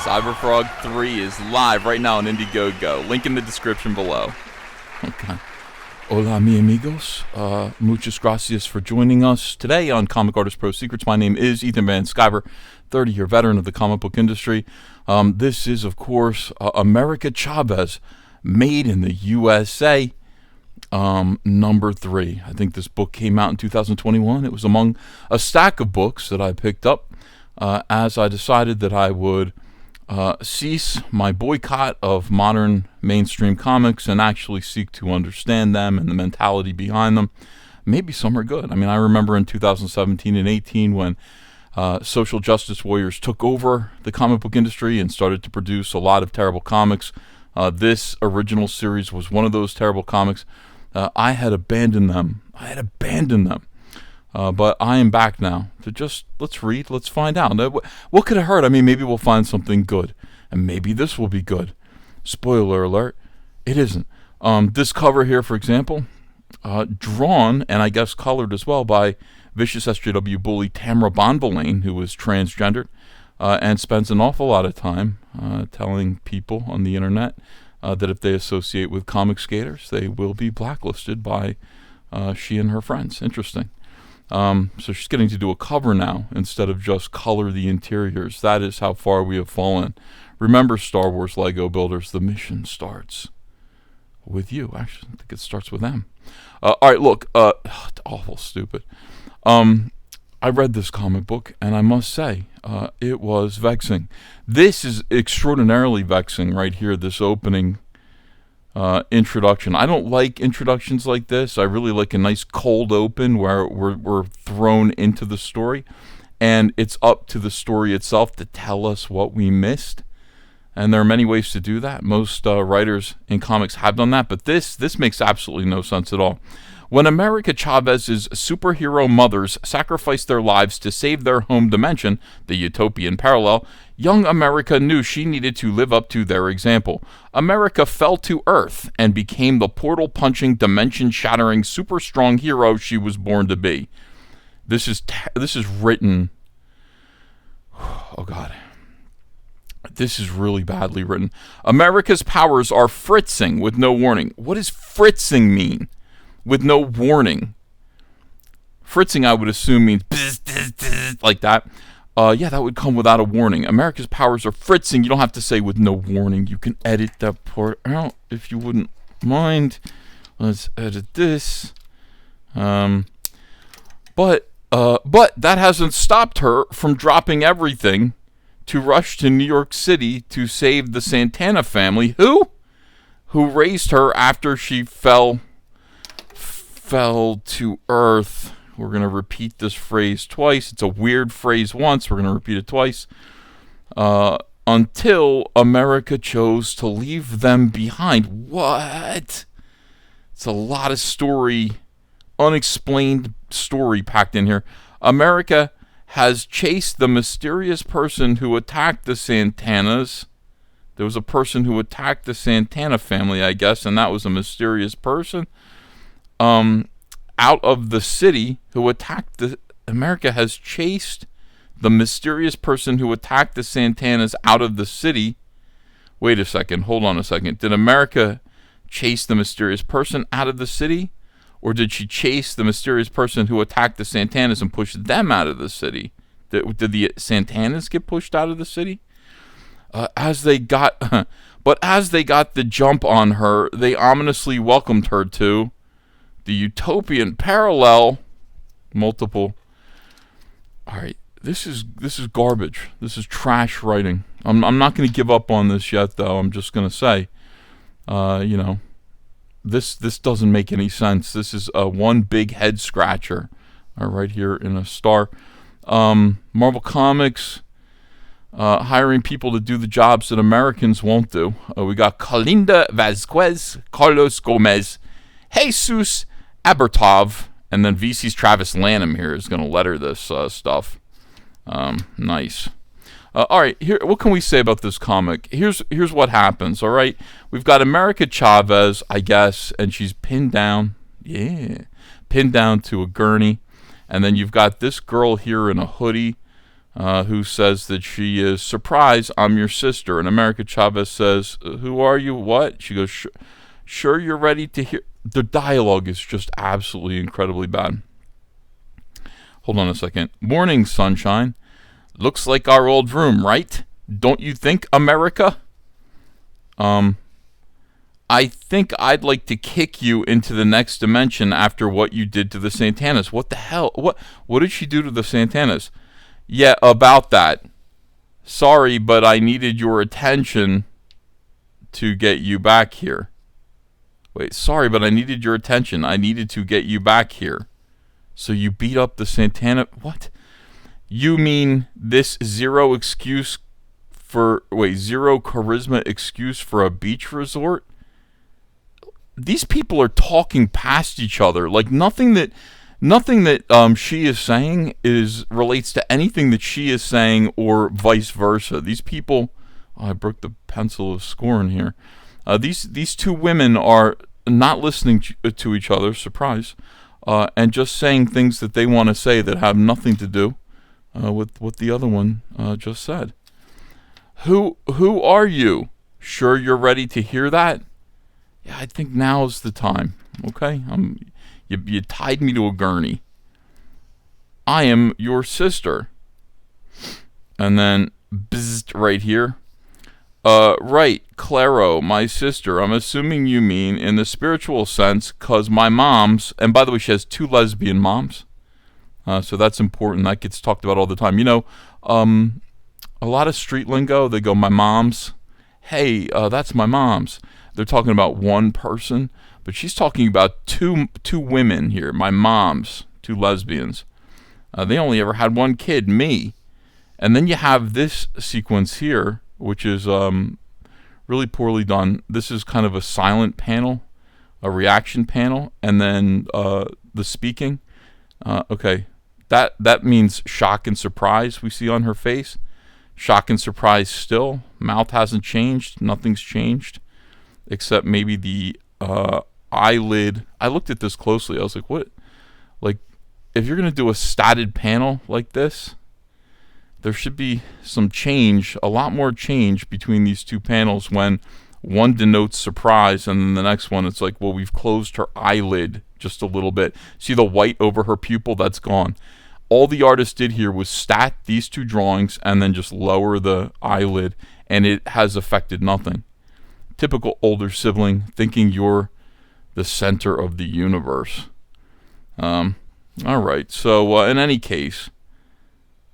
Cyberfrog 3 is live right now on Indiegogo. Link in the description below. Okay. Hola, mi amigos. Muchas gracias for joining us today on Comic Artist Pro Secrets. My name is Ethan Van Sciver, 30-year veteran of the comic book industry. This is, of course, America Chavez, made in the USA, number 3. I think this book came out in 2021. It was among a stack of books that I picked up as I decided that I would cease my boycott of modern mainstream comics and actually seek to understand them and the mentality behind them. Maybe some are good. I mean, I remember in 2017 and 18 when social justice warriors took over the comic book industry and started to produce a lot of terrible comics. This original series was one of those terrible comics. I had abandoned them. But I am back now to just, let's read, let's find out. What could it hurt? I mean, maybe we'll find something good. And maybe this will be good. Spoiler alert, it isn't. This cover here, for example, drawn and I guess colored as well by vicious SJW bully Tamara Bonvillain, who is transgendered and spends an awful lot of time telling people on the internet that if they associate with comic skaters, they will be blacklisted by she and her friends. Interesting. So she's getting to do a cover now instead of just color the interiors. That is how far we have fallen. Remember, Star Wars Lego builders, the mission starts with you. Actually, I think it starts with them. All right, look, awful stupid. I read this comic book, and I must say, it was vexing. This is extraordinarily vexing right here, this opening introduction. I don't like introductions like this. I really like a nice cold open where we're thrown into the story, and it's up to the story itself to tell us what we missed. And there are many ways to do that. Most writers in comics have done that, but this makes absolutely no sense at all. When America Chavez's superhero mothers sacrificed their lives to save their home dimension, the utopian parallel, young America knew she needed to live up to their example. America fell to Earth and became the portal-punching, dimension-shattering, super-strong hero she was born to be. This is written... Oh, God. This is really badly written. America's powers are fritzing with no warning. What does fritzing mean? With no warning. Fritzing, I would assume, means like that. Yeah, that would come without a warning. America's powers are fritzing. You don't have to say with no warning. You can edit that part out if you wouldn't mind. Let's edit this. But that hasn't stopped her from dropping everything to rush to New York City to save the Santana family. Who raised her after she fell to Earth. We're going to repeat this phrase twice. It's a weird phrase once. We're going to repeat it twice. Until America chose to leave them behind. What? It's a lot of story, unexplained story packed in here. America has chased the mysterious person who attacked the Santanas. There was a person who attacked the Santana family, I guess, and that was a mysterious person. Out of the city who attacked America has chased the mysterious person who attacked the Santanas out of the city. Wait a second, hold on a second. Did America chase the mysterious person out of the city? Or did she chase the mysterious person who attacked the Santanas and push them out of the city? Did the Santanas get pushed out of the city? As they got the jump on her, they ominously welcomed her to the utopian parallel. Multiple. All right, this is garbage. This is trash writing. I'm not going to give up on this yet, though. I'm just going to say, this doesn't make any sense. This is one big head scratcher. Right here in a star. Marvel Comics hiring people to do the jobs that Americans won't do. We got Kalinda Vazquez, Carlos Gomez, Jesus Abertov, and then VC's Travis Lanham here is going to letter this stuff. Nice. All right, here. What can we say about this comic? Here's what happens. All right, we've got America Chavez, I guess, and she's pinned down. Yeah, pinned down to a gurney, and then you've got this girl here in a hoodie who says that she is surprised. I'm your sister. And America Chavez says, who are you? What? She goes, sure you're ready to hear. The dialogue is just absolutely incredibly bad. Hold on a second. Morning, sunshine. Looks like our old room, right? Don't you think, America? I think I'd like to kick you into the next dimension after what you did to the Santanas. What the hell? What did she do to the Santanas? Yeah, about that. Sorry, but I needed your attention to get you back here. Wait, sorry, but I needed your attention. I needed to get you back here. So you beat up the Santana... What? You mean this zero charisma excuse for a beach resort? These people are talking past each other. Like nothing that she is saying relates to anything that she is saying, or vice versa. These people... Oh, I broke the pencil of scorn here. These two women are not listening to each other, surprise, and just saying things that they want to say that have nothing to do with what the other one just said. Who are you? Sure you're ready to hear that? Yeah, I think now's the time. Okay? You tied me to a gurney. I am your sister. And then, bzzzt, right here. Right, Claro, my sister. I'm assuming you mean in the spiritual sense, because my mom's, and by the way, she has 2 lesbian moms. So that's important. That gets talked about all the time. You know, a lot of street lingo, they go, my mom's. Hey, that's my mom's. They're talking about one person, but she's talking about two women here. My mom's, 2 lesbians. They only ever had 1 kid, me. And then you have this sequence here, which is really poorly done. This is kind of a silent panel, a reaction panel, and then the speaking. Okay, that means shock and surprise we see on her face. Shock and surprise still. Mouth hasn't changed. Nothing's changed, except maybe the eyelid. I looked at this closely. I was like, what? Like, if you're going to do a statted panel like this, there should be some change, a lot more change between these 2 panels, when one denotes surprise and then the next one it's like, well, we've closed her eyelid just a little bit. See the white over her pupil? That's gone. All the artist did here was stat these 2 drawings and then just lower the eyelid, and it has affected nothing. Typical older sibling thinking you're the center of the universe. All right, so in any case...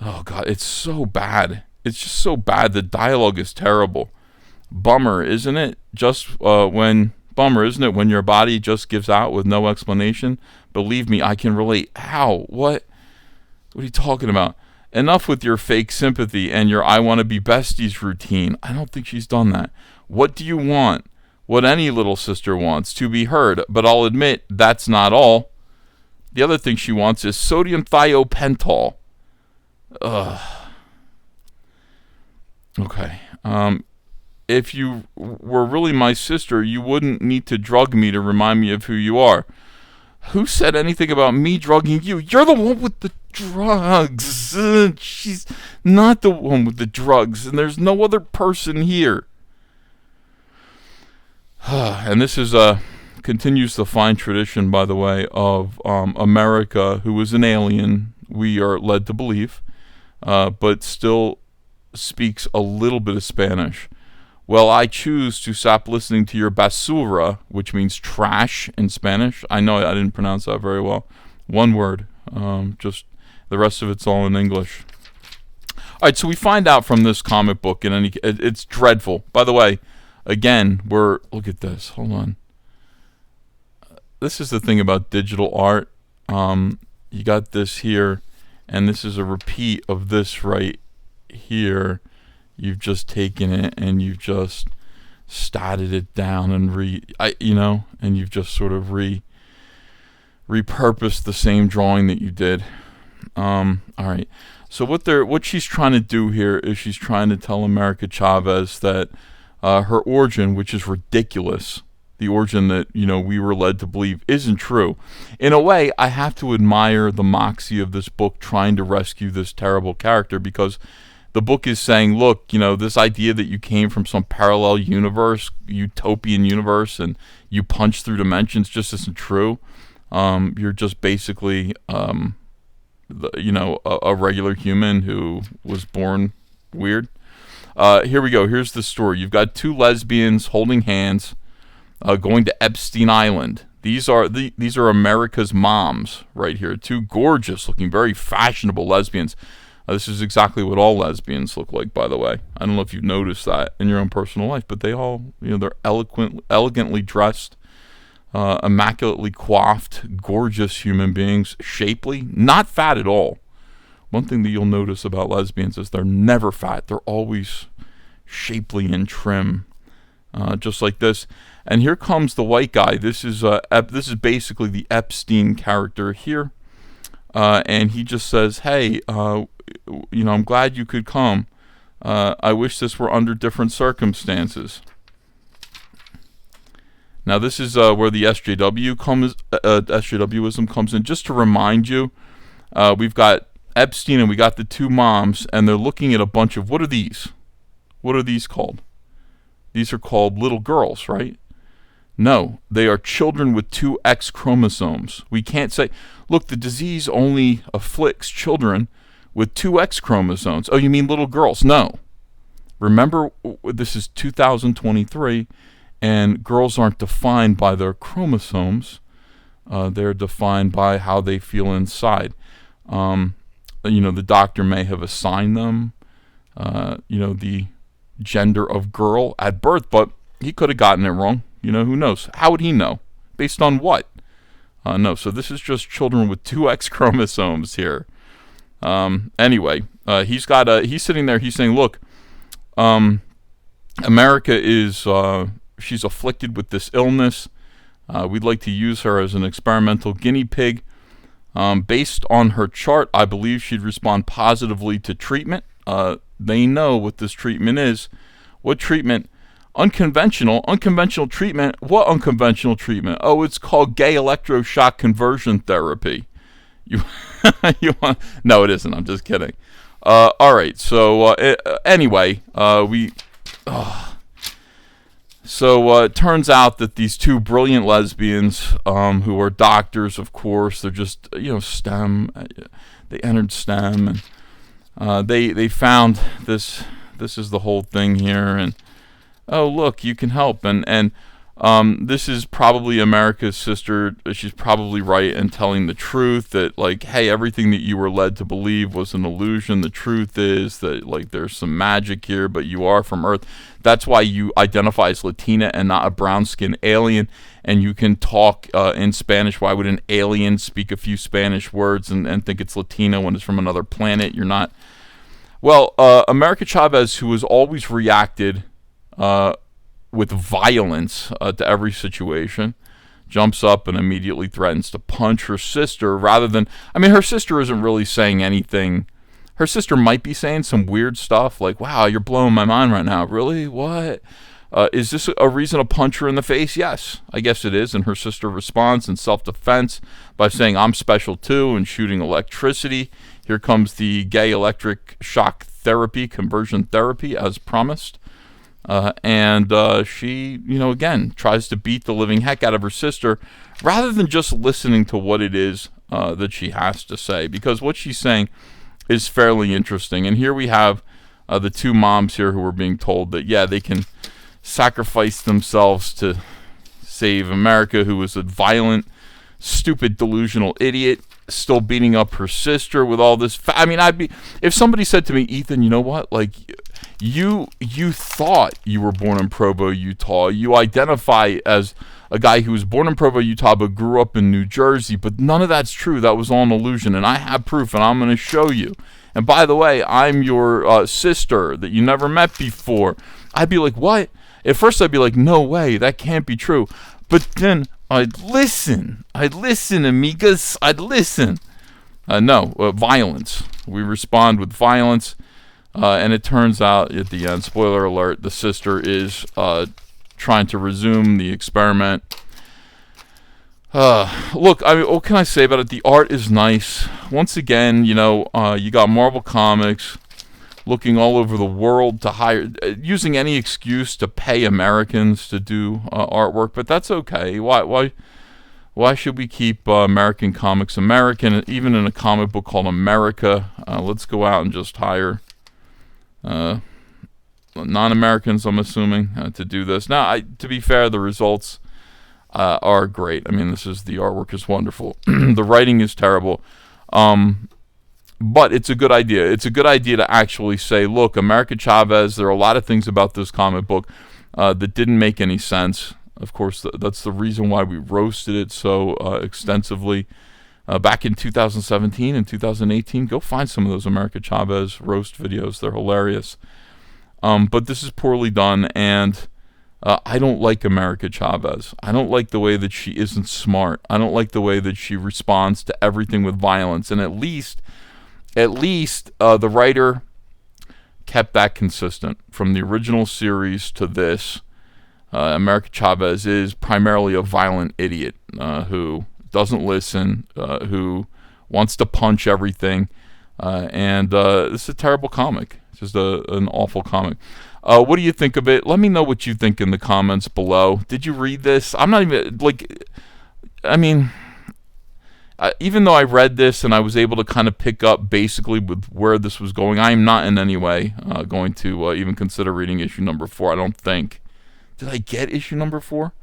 Oh, God, it's so bad. It's just so bad. The dialogue is terrible. Bummer, isn't it? Bummer, isn't it, when your body just gives out with no explanation? Believe me, I can relate. How? What? What are you talking about? Enough with your fake sympathy and your I want to be besties routine. I don't think she's done that. What do you want? What any little sister wants, to be heard. But I'll admit, that's not all. The other thing she wants is sodium thiopental. Ugh. Okay. If you were really my sister, you wouldn't need to drug me to remind me of who you are. Who said anything about me drugging you? You're the one with the drugs. She's not the one with the drugs, and there's no other person here. And this is continues the fine tradition, by the way, of America, who is an alien, we are led to believe, but still speaks a little bit of Spanish. Well, I choose to stop listening to your basura, which means trash in Spanish. I know I didn't pronounce that very well. One word. Just the rest of it's all in English. All right, so we find out from this comic book, it's dreadful. By the way, again, look at this. Hold on. This is the thing about digital art. You got this here, and this is a repeat of this right here. You've just taken it and you've just statted it down and and you've just sort of repurposed the same drawing that you did. All right. So what she's trying to do here is she's trying to tell America Chavez that her origin, which is ridiculous. the origin that, we were led to believe isn't true. In a way, I have to admire the moxie of this book trying to rescue this terrible character, because the book is saying, look, this idea that you came from some parallel universe, utopian universe, and you punch through dimensions just isn't true. You're just basically, a regular human who was born weird. Here we go. Here's the story. You've got two lesbians holding hands, going to Epstein Island. These are America's moms right here. Two gorgeous looking, very fashionable lesbians. This is exactly what all lesbians look like, by the way. I don't know if you've noticed that in your own personal life, but they all, they're elegantly dressed, immaculately coiffed, gorgeous human beings, shapely, not fat at all. One thing that you'll notice about lesbians is they're never fat. They're always shapely and trim, just like this. And here comes the white guy. This is basically the Epstein character here, and he just says, "Hey, I'm glad you could come. I wish this were under different circumstances." Now this is where the SJWism comes in. Just to remind you, we've got Epstein and we got the two moms, and they're looking at a bunch of, what are these? What are these called? These are called little girls, right? No, they are children with two X chromosomes. We can't say, look, the disease only afflicts children with two X chromosomes. Oh, you mean little girls? No. Remember, this is 2023, and girls aren't defined by their chromosomes. They're defined by how they feel inside. The doctor may have assigned them, the gender of girl at birth, but he could have gotten it wrong. Who knows? How would he know? Based on what? No, so this is just children with two X chromosomes here. Anyway, he's sitting there, he's saying, look, America is, she's afflicted with this illness. We'd like to use her as an experimental guinea pig. Based on her chart, I believe she'd respond positively to treatment. They know what this treatment is. What treatment? Unconventional treatment. What unconventional treatment? Oh, it's called gay electroshock conversion therapy. You want? No, it isn't. I'm just kidding. All right. So anyway, So it turns out that these two brilliant lesbians, who are doctors, of course, they're just STEM. They entered STEM, and they found this. This is the whole thing here, and oh look, you can help, and this is probably America's sister. She's probably right in telling the truth that, like, hey, everything that you were led to believe was an illusion. The truth is that, like, there's some magic here, but you are from Earth. That's why you identify as Latina and not a brown-skinned alien, and you can talk in Spanish. Why would an alien speak a few Spanish words and think it's Latina when it's from another planet? You're not. Well, America Chavez, who has always reacted with violence to every situation, jumps up and immediately threatens to punch her sister rather than, her sister isn't really saying anything. Her sister might be saying some weird stuff like, wow, you're blowing my mind right now. Really? What? Is this a reason to punch her in the face? Yes, I guess it is. And her sister responds in self-defense by saying, I'm special too, and shooting electricity. Here comes the gay electric shock therapy, conversion therapy, as promised. And she, again, tries to beat the living heck out of her sister rather than just listening to what it is that she has to say, because what she's saying is fairly interesting. And here we have the two moms here who are being told that, yeah, they can sacrifice themselves to save America, who is a violent, stupid, delusional idiot, still beating up her sister with all this. I'd be, if somebody said to me, Ethan, you know what, like, you thought you were born in Provo, Utah. You identify as a guy who was born in Provo, Utah, but grew up in New Jersey. But none of that's true. That was all an illusion. And I have proof, and I'm going to show you. And by the way, I'm your sister that you never met before. I'd be like, what? At first, I'd be like, no way. That can't be true. But then I'd listen. Amigas. I'd listen. Violence. We respond with violence. And it turns out at the end, spoiler alert, the sister is trying to resume the experiment. Look, I mean, what can I say about it? The art is nice. Once again, you know, you got Marvel Comics looking all over the world to hire, using any excuse to pay Americans to do artwork, but that's okay. Why should we keep American comics American? Even in a comic book called America, let's go out and just hire non-Americans, I'm assuming, to do this. Now, to be fair, the results are great. I mean, the artwork is wonderful. The writing is terrible. But it's a good idea. It's a good idea to actually say, look, America Chavez, there are a lot of things about this comic book that didn't make any sense. Of course, that's the reason why we roasted it so extensively back in 2017 and 2018. Go find some of those America Chavez roast videos. They're hilarious. But this is poorly done, and I don't like America Chavez. I don't like the way that she isn't smart. I don't like the way that she responds to everything with violence. And at least the writer kept that consistent from the original series to this. America Chavez is primarily a violent idiot who doesn't listen, who wants to punch everything, and this is a terrible comic. It's just an awful comic. What do you think of it? Let me know what you think in the comments below. Did you read this? I'm not even, like, I mean, even though I read this and I was able to kind of pick up basically with where this was going, I am not in any way going to even consider reading issue number 4, I don't think. Did I get issue number 4?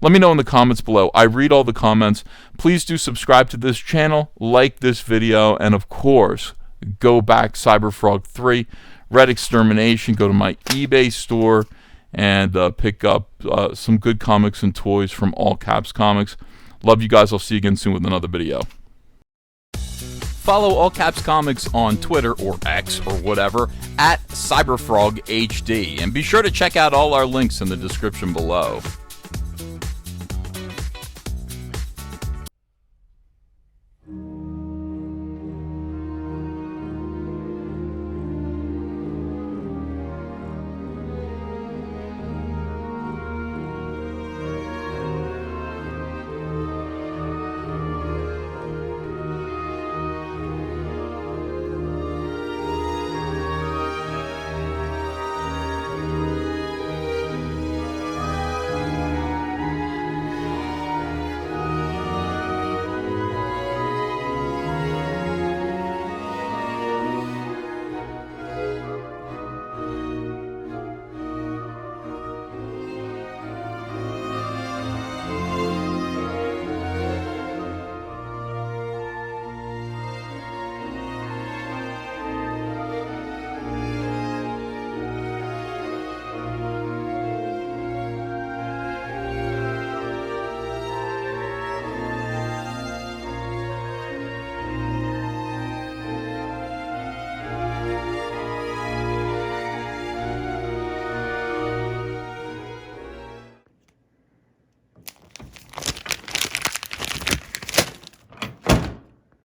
Let me know in the comments below. I read all the comments. Please do subscribe to this channel, like this video, and of course, go back Cyberfrog 3, Red Extermination, go to my eBay store, and pick up some good comics and toys from All Caps Comics. Love you guys. I'll see you again soon with another video. Follow All Caps Comics on Twitter or X or whatever at CyberFrogHD. And be sure to check out all our links in the description below.